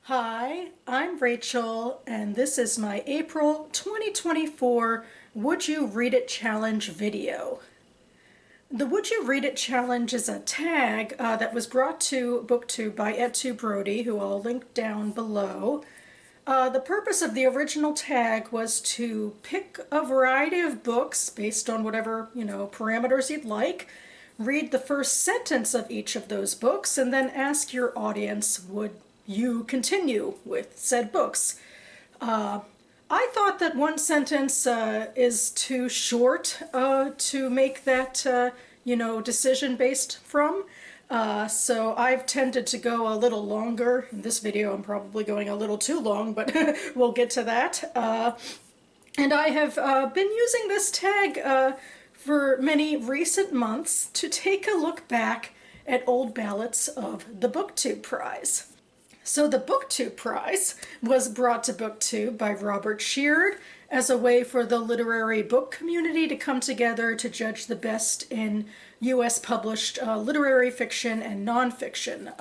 Hi, I'm Rachel, and this is my April 2024 Would You Read It Challenge video. The Would You Read It Challenge is a tag that was brought to BookTube by Ed2 Brody, who I'll link down below. The purpose of the original tag was to pick a variety of books based on whatever, parameters you'd like, read the first sentence of each of those books, and then ask your audience, would you continue with said books? I thought that one sentence is too short to make that, decision based from. So I've tended to go a little longer. In this video, I'm probably going a little too long, but we'll get to that. And I have been using this tag for many recent months to take a look back at old ballots of the BookTube Prize. So the BookTube Prize was brought to BookTube by Robert Sheard as a way for the literary book community to come together to judge the best in U.S. published literary fiction and nonfiction.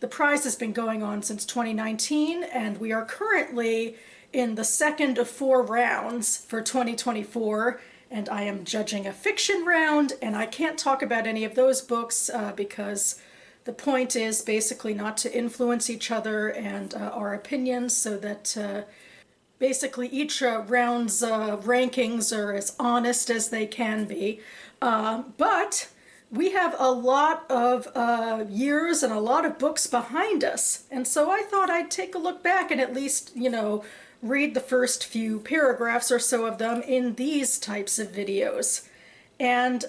The prize has been going on since 2019, and we are currently in the second of 4 rounds for 2024, and I am judging a fiction round, and I can't talk about any of those books because the point is basically not to influence each other and our opinions, so that basically each round's rankings are as honest as they can be. But we have a lot of years and a lot of books behind us, and so I thought I'd take a look back and at least, read the first few paragraphs or so of them in these types of videos. And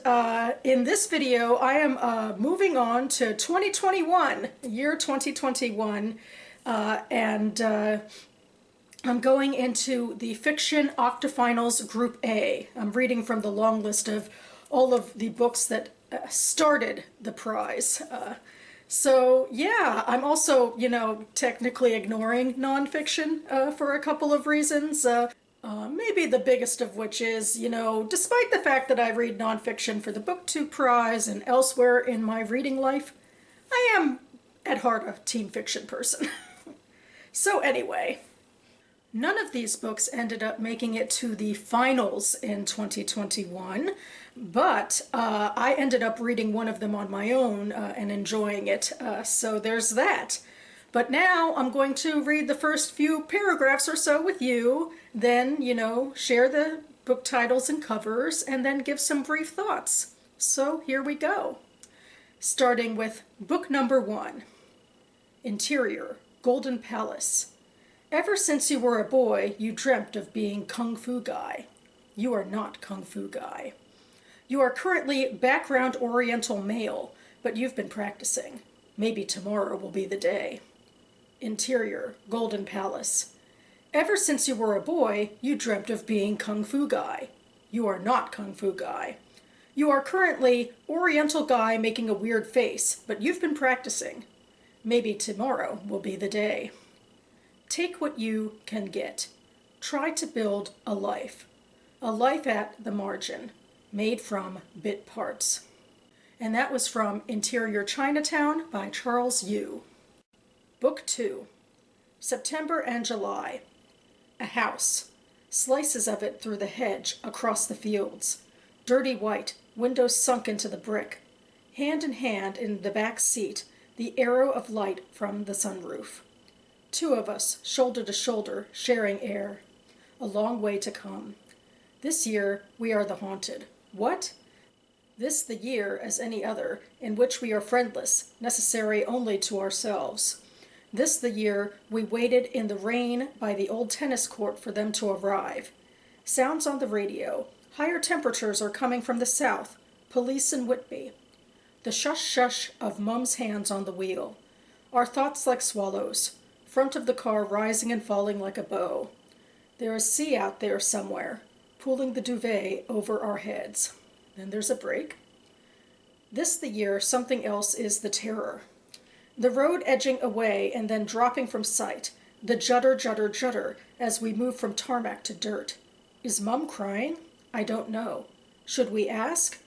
in this video, I am moving on to 2021, year 2021, and I'm going into the fiction Octafinals Group A. I'm reading from the long list of all of the books that started the prize. So yeah, I'm also, technically ignoring nonfiction for a couple of reasons. Maybe the biggest of which is, despite the fact that I read nonfiction for the BookTube Prize and elsewhere in my reading life, I am at heart a teen fiction person. So anyway, none of these books ended up making it to the finals in 2021, but I ended up reading one of them on my own and enjoying it, so there's that. But now I'm going to read the first few paragraphs or so with you, then, share the book titles and covers, and then give some brief thoughts. So here we go. Starting with book number 1, Interior, Golden Palace. Ever since you were a boy, you dreamt of being Kung Fu Guy. You are not Kung Fu Guy. You are currently background Oriental male, but you've been practicing. Maybe tomorrow will be the day. Interior, Golden Palace. Ever since you were a boy, you dreamt of being Kung Fu Guy. You are not Kung Fu Guy. You are currently Oriental Guy making a weird face, but you've been practicing. Maybe tomorrow will be the day. Take what you can get. Try to build a life. A life at the margin, made from bit parts. And that was from Interior Chinatown by Charles Yu. Book 2, September and July. A house. Slices of it through the hedge across the fields. Dirty white, windows sunk into the brick. Hand in hand in the back seat, the arrow of light from the sunroof. 2 of us, shoulder to shoulder, sharing air. A long way to come. This year, we are the haunted. What? This the year, as any other, in which we are friendless, necessary only to ourselves. This the year we waited in the rain by the old tennis court for them to arrive. Sounds on the radio. Higher temperatures are coming from the south. Police in Whitby. The shush-shush of Mum's hands on the wheel. Our thoughts like swallows. Front of the car rising and falling like a bow. There is sea out there somewhere, pulling the duvet over our heads. Then there's a break. This the year something else is the terror. The road edging away and then dropping from sight, the judder, judder, judder as we move from tarmac to dirt. Is Mum crying? I don't know. Should we ask?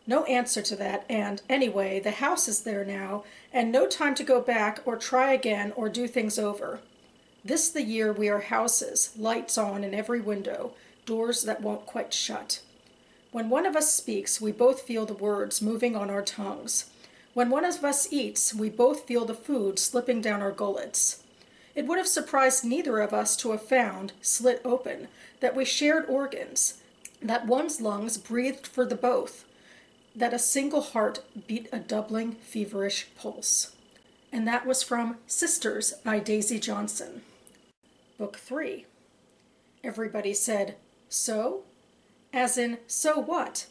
No answer to that, and anyway, the house is there now, and no time to go back or try again or do things over. This the year we are houses, lights on in every window, doors that won't quite shut. When one of us speaks, we both feel the words moving on our tongues. When one of us eats, we both feel the food slipping down our gullets. It would have surprised neither of us to have found, slit open, that we shared organs, that one's lungs breathed for the both, that a single heart beat a doubling, feverish pulse. And that was from Sisters by Daisy Johnson. Book 3. Everybody said, "So?" As in, "So what?"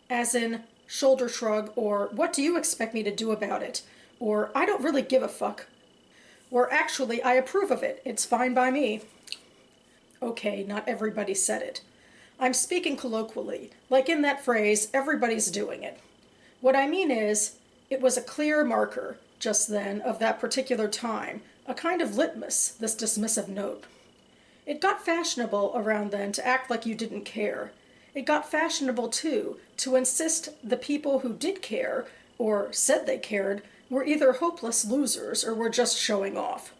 As in, shoulder shrug, or "What do you expect me to do about it?" Or "I don't really give a fuck." Or "Actually, I approve of it. It's fine by me." Okay, not everybody said it. I'm speaking colloquially, like in that phrase, "everybody's doing it." What I mean is, it was a clear marker, just then, of that particular time, a kind of litmus, this dismissive note. It got fashionable around then to act like you didn't care. It got fashionable, too, to insist the people who did care, or said they cared, were either hopeless losers or were just showing off.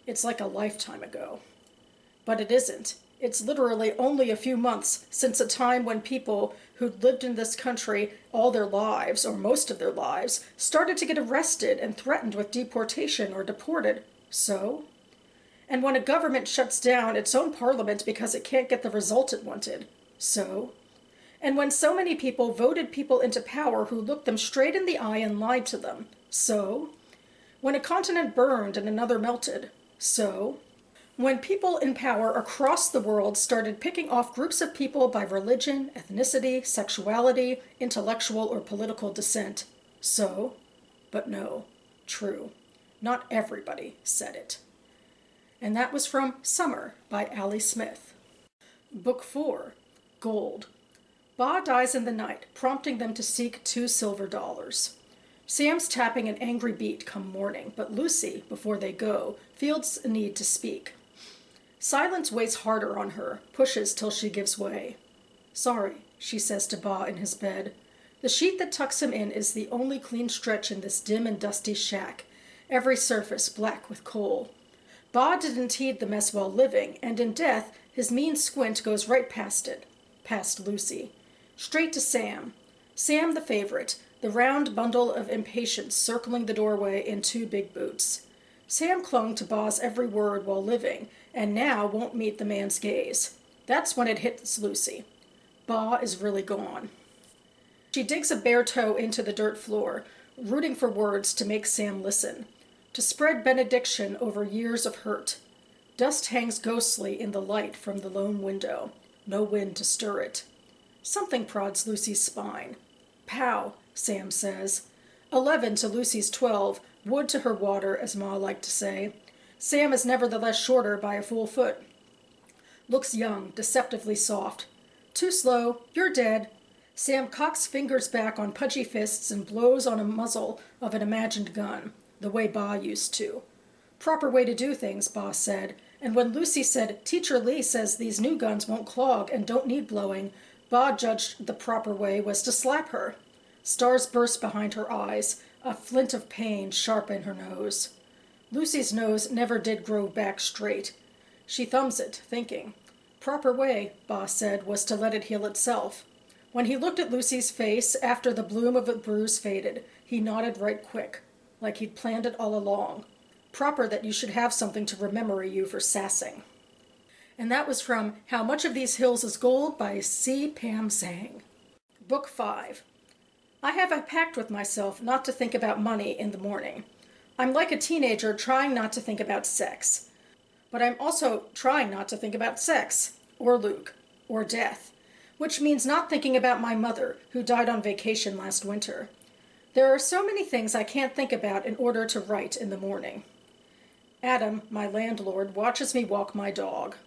It's like a lifetime ago. But it isn't. It's literally only a few months since a time when people who'd lived in this country all their lives, or most of their lives, started to get arrested and threatened with deportation or deported. So? And when a government shuts down its own parliament because it can't get the result it wanted. So? And when so many people voted people into power who looked them straight in the eye and lied to them. So? When a continent burned and another melted. So? When people in power across the world started picking off groups of people by religion, ethnicity, sexuality, intellectual or political descent. So? But no, true. Not everybody said it. And that was from Summer by Allie Smith. Book 4. Gold. Ba dies in the night, prompting them to seek $2 silver. Sam's tapping an angry beat come morning, but Lucy, before they go, feels a need to speak. Silence weighs harder on her, pushes till she gives way. "Sorry," she says to Ba in his bed. The sheet that tucks him in is the only clean stretch in this dim and dusty shack, every surface black with coal. Ba didn't heed the mess while living, and in death his mean squint goes right past it, past Lucy. Straight to Sam. Sam the favorite, the round bundle of impatience circling the doorway in 2 big boots. Sam clung to Ba's every word while living, and now won't meet the man's gaze. That's when it hits Lucy. Ba is really gone. She digs a bare toe into the dirt floor, rooting for words to make Sam listen, to spread benediction over years of hurt. Dust hangs ghostly in the light from the lone window. No wind to stir it. Something prods Lucy's spine. "Pow," Sam says. 11 to Lucy's 12, wood to her water, as Ma liked to say. Sam is nevertheless shorter by a full foot. Looks young, deceptively soft. "Too slow. You're dead." Sam cocks fingers back on pudgy fists and blows on a muzzle of an imagined gun, the way Ba used to. "Proper way to do things," Ba said, and when Lucy said, "Teacher Lee says these new guns won't clog and don't need blowing," Ba judged the proper way was to slap her. Stars burst behind her eyes, a flint of pain sharp in her nose. Lucy's nose never did grow back straight. She thumbs it, thinking. Proper way, Ba said, was to let it heal itself. When he looked at Lucy's face after the bloom of the bruise faded, he nodded right quick, like he'd planned it all along. Proper that you should have something to remember you for sassing. And that was from How Much of These Hills is Gold by C. Pam Zhang. Book 5. I have a pact with myself not to think about money in the morning. I'm like a teenager trying not to think about sex. But I'm also trying not to think about sex, or Luke, or death, which means not thinking about my mother, who died on vacation last winter. There are so many things I can't think about in order to write in the morning. Adam, my landlord, watches me walk my dog.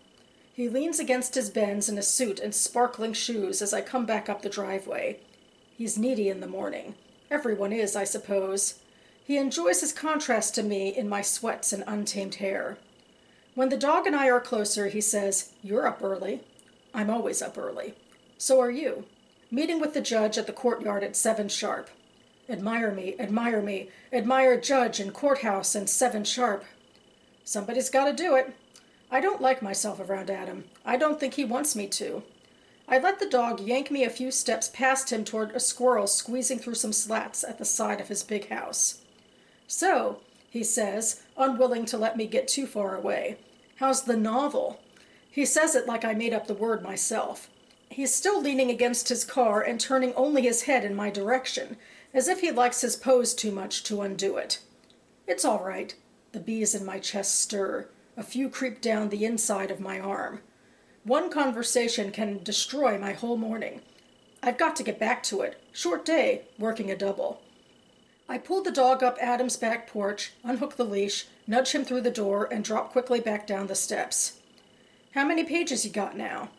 He leans against his Benz in a suit and sparkling shoes as I come back up the driveway. He's needy in the morning. Everyone is, I suppose. He enjoys his contrast to me in my sweats and untamed hair. When the dog and I are closer, he says, "You're up early." I'm always up early. So are you. Meeting with the judge at the courtyard at 7 sharp. Admire me, admire me, admire judge and courthouse and 7 sharp. Somebody's got to do it. I don't like myself around Adam. I don't think he wants me to. I let the dog yank me a few steps past him toward a squirrel squeezing through some slats at the side of his big house. So, he says, unwilling to let me get too far away, how's the novel? He says it like I made up the word myself. He's still leaning against his car and turning only his head in my direction, as if he likes his pose too much to undo it. It's all right. The bees in my chest stir. A few creep down the inside of my arm. One conversation can destroy my whole morning. I've got to get back to it. Short day, working a double. I pulled the dog up Adam's back porch, unhook the leash, nudge him through the door, and drop quickly back down the steps. How many pages you got now?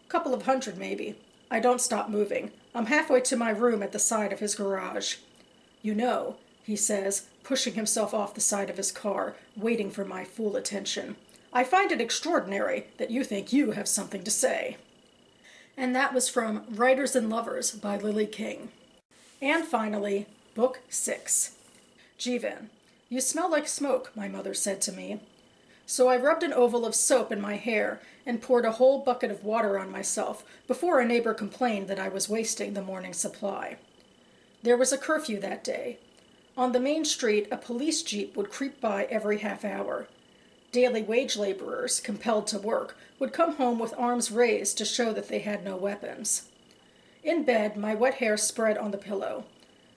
Couple of hundred, maybe. I don't stop moving. I'm halfway to my room at the side of his garage. You know, he says, pushing himself off the side of his car, waiting for my full attention. I find it extraordinary that you think you have something to say. And that was from Writers and Lovers by Lily King. And finally, Book 6. Jivan, you smell like smoke, my mother said to me. So I rubbed an oval of soap in my hair and poured a whole bucket of water on myself before a neighbor complained that I was wasting the morning supply. There was a curfew that day. On the main street, a police jeep would creep by every half hour. Daily wage laborers, compelled to work, would come home with arms raised to show that they had no weapons. In bed, my wet hair spread on the pillow.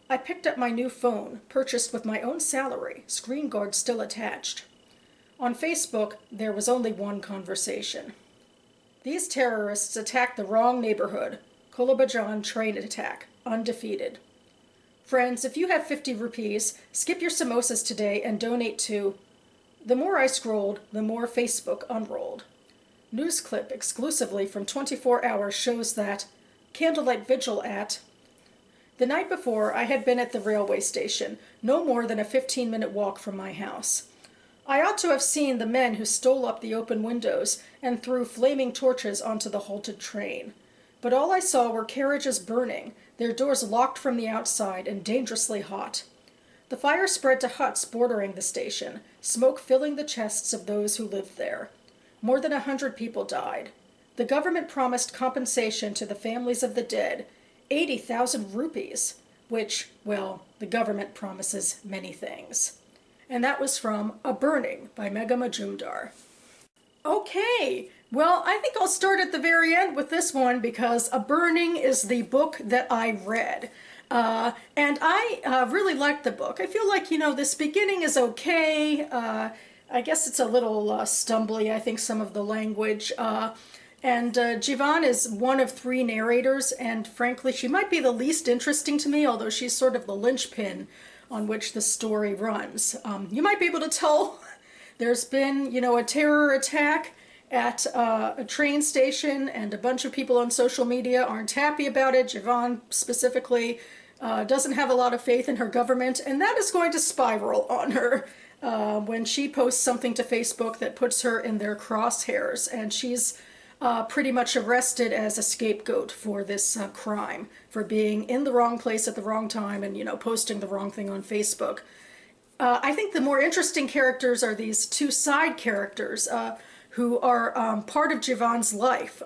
I picked up my new phone, purchased with my own salary, screen guard still attached. On Facebook, there was only one conversation. These terrorists attacked the wrong neighborhood. Kolobajan train attack, undefeated. Friends, if you have 50 rupees, skip your samosas today and donate to... The more I scrolled, the more Facebook unrolled. News clip exclusively from 24 Hours shows that candlelight vigil at... The night before, I had been at the railway station, no more than a 15-minute walk from my house. I ought to have seen the men who stole up the open windows and threw flaming torches onto the halted train. But all I saw were carriages burning, their doors locked from the outside and dangerously hot. The fire spread to huts bordering the station, smoke filling the chests of those who lived there. More than 100 people died. The government promised compensation to the families of the dead, 80,000 rupees, which, well, the government promises many things. And that was from A Burning by Megha Majumdar. Okay, well, I think I'll start at the very end with this one because A Burning is the book that I read. And I really liked the book. I feel like, this beginning is okay. I guess it's a little stumbly, I think, some of the language. And Jivan is one of 3 narrators, and frankly, she might be the least interesting to me, although she's sort of the linchpin on which the story runs. You might be able to tell there's been, a terror attack at a train station, and a bunch of people on social media aren't happy about it. Jivan specifically doesn't have a lot of faith in her government, and that is going to spiral on her when she posts something to Facebook that puts her in their crosshairs, and she's pretty much arrested as a scapegoat for this crime, for being in the wrong place at the wrong time and, posting the wrong thing on Facebook. I think the more interesting characters are these 2 side characters who are part of Jivan's life.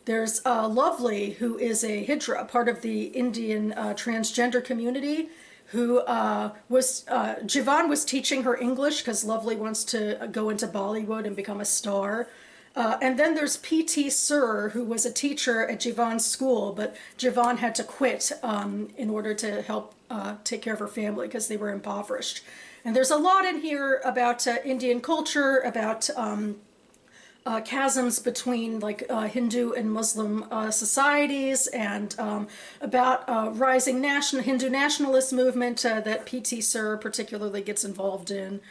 There's Lovely, who is a Hijra, part of the Indian transgender community, who Jivan was teaching her English because Lovely wants to go into Bollywood and become a star. And then there's P.T. Sir, who was a teacher at Jivan's school, but Jivan had to quit in order to help take care of her family because they were impoverished. And there's a lot in here about Indian culture, about chasms between Hindu and Muslim societies, and about rising Hindu nationalist movement that P.T. Sir particularly gets involved in.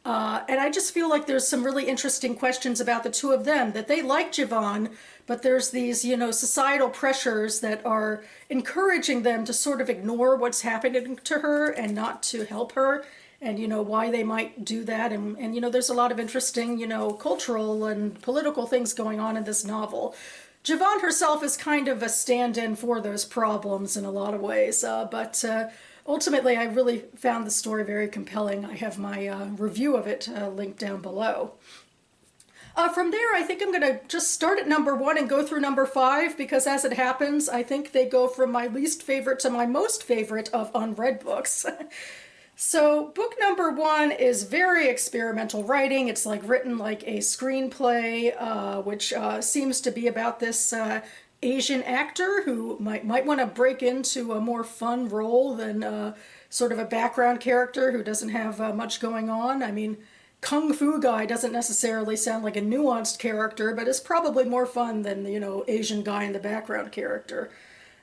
And I just feel like there's some really interesting questions about the 2 of them, that they like Jivan, but there's these, societal pressures that are encouraging them to sort of ignore what's happening to her and not to help her, and, why they might do that. And there's a lot of interesting, cultural and political things going on in this novel. Jivan herself is kind of a stand-in for those problems in a lot of ways, but ultimately, I really found the story very compelling. I have my review of it linked down below. From there, I think I'm going to just start at number 1 and go through number 5, because as it happens, I think they go from my least favorite to my most favorite of unread books. So book number 1 is very experimental writing. It's like written like a screenplay, which seems to be about this Asian actor who might want to break into a more fun role than sort of a background character who doesn't have much going on. I mean, Kung Fu guy doesn't necessarily sound like a nuanced character, but is probably more fun than, Asian guy in the background character.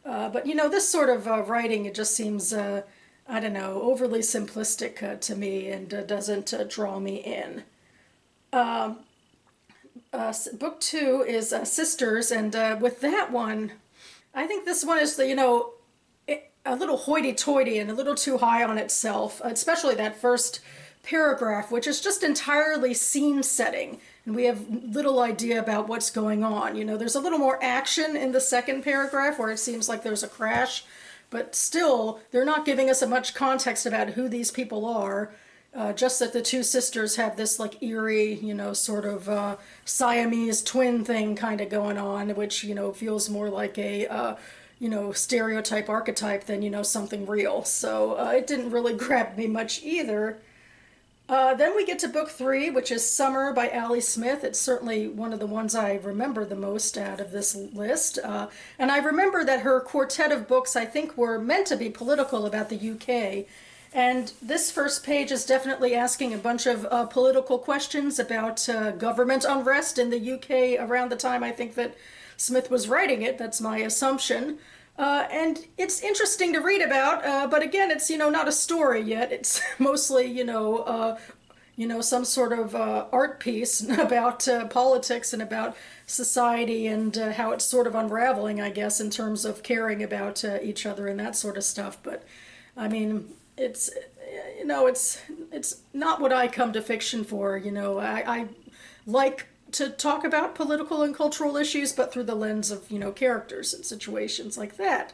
But, this sort of writing, it just seems, I don't know, overly simplistic to me, and doesn't draw me in. Book 2 is Sisters, and with that one, I think this one is a little hoity-toity and a little too high on itself, especially that first paragraph, which is just entirely scene setting, and we have little idea about what's going on. There's a little more action in the second paragraph where it seems like there's a crash, but still, they're not giving us much context about who these people are. Just that the two sisters have this like eerie, sort of Siamese twin thing kind of going on, which, feels more like a stereotype archetype than, something real. So it didn't really grab me much either. Then we get to book 3, which is Summer by Ali Smith. It's certainly one of the ones I remember the most out of this list. And I remember that her quartet of books, I think, were meant to be political about the UK. And this first page is definitely asking a bunch of political questions about government unrest in the UK around the time I think that Smith was writing it. That's my assumption. And it's interesting to read about, but again, it's, not a story yet. It's mostly, some sort of art piece about politics and about society, and how it's sort of unraveling, I guess, in terms of caring about each other and that sort of stuff. But, I mean, it's, it's not what I come to fiction for. I like to talk about political and cultural issues, but through the lens of, characters and situations like that.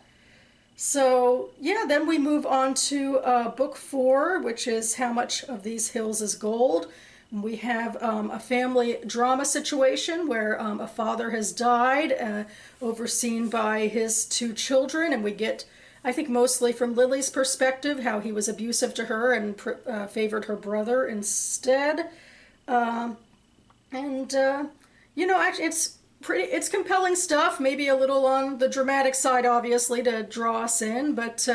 So, yeah, then we move on to book 4, which is How Much of These Hills is Gold. We have a family drama situation where a father has died, overseen by his 2 children, and we get, I think, mostly from Lily's perspective, how he was abusive to her and favored her brother instead. And actually, it's compelling stuff. Maybe a little on the dramatic side, obviously, to draw us in. But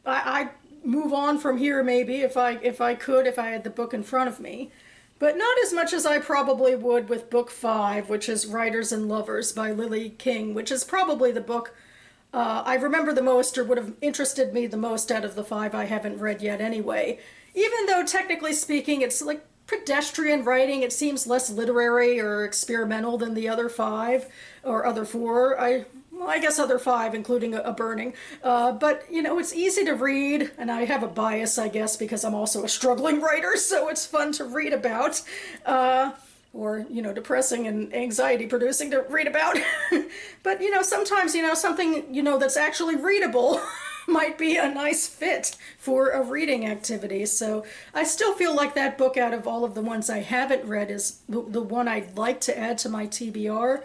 I move on from here maybe if I had the book in front of me. But not as much as I probably would with book 5, which is Writers and Lovers by Lily King, which is probably the book I remember the most, or would have interested me the most out of the 5 I haven't read yet anyway. Even though, technically speaking, it's like pedestrian writing. It seems less literary or experimental than the other 5, or other 4. I guess other 5, including a burning. But, it's easy to read, and I have a bias, I guess, because I'm also a struggling writer, so it's fun to read about. Or, depressing and anxiety producing to read about. But, sometimes, something, that's actually readable might be a nice fit for a reading activity. So I still feel like that book, out of all of the ones I haven't read, is the one I'd like to add to my TBR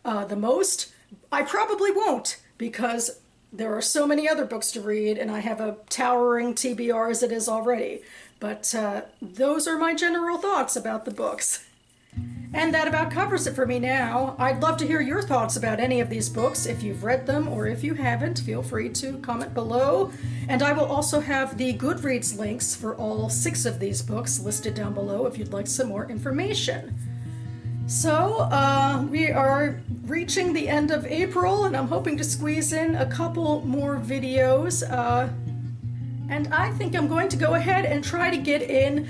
the most. I probably won't, because there are so many other books to read, and I have a towering TBR as it is already. But those are my general thoughts about the books. And that about covers it for me now. I'd love to hear your thoughts about any of these books. If you've read them, or if you haven't, feel free to comment below. And I will also have the Goodreads links for all 6 of these books listed down below if you'd like some more information. So, we are reaching the end of April, and I'm hoping to squeeze in a couple more videos. And I think I'm going to go ahead and try to get in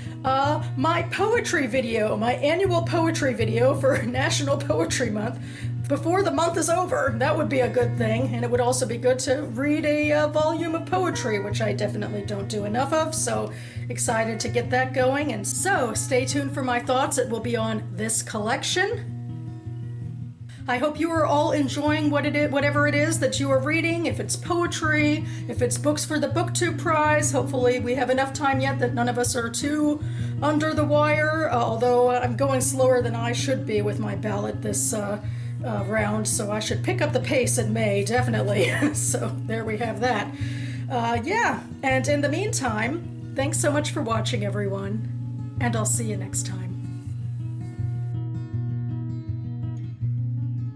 my poetry video, my annual poetry video for National Poetry Month before the month is over. That would be a good thing, and it would also be good to read a volume of poetry, which I definitely don't do enough of, so excited to get that going. And so stay tuned for my thoughts. It will be on this collection. I hope you are all enjoying whatever it is that you are reading. If it's poetry, if it's books for the BookTube prize, hopefully we have enough time yet that none of us are too under the wire, although I'm going slower than I should be with my ballot this round, so I should pick up the pace in May, definitely. So there we have that. Yeah, and in the meantime, thanks so much for watching, everyone, and I'll see you next time.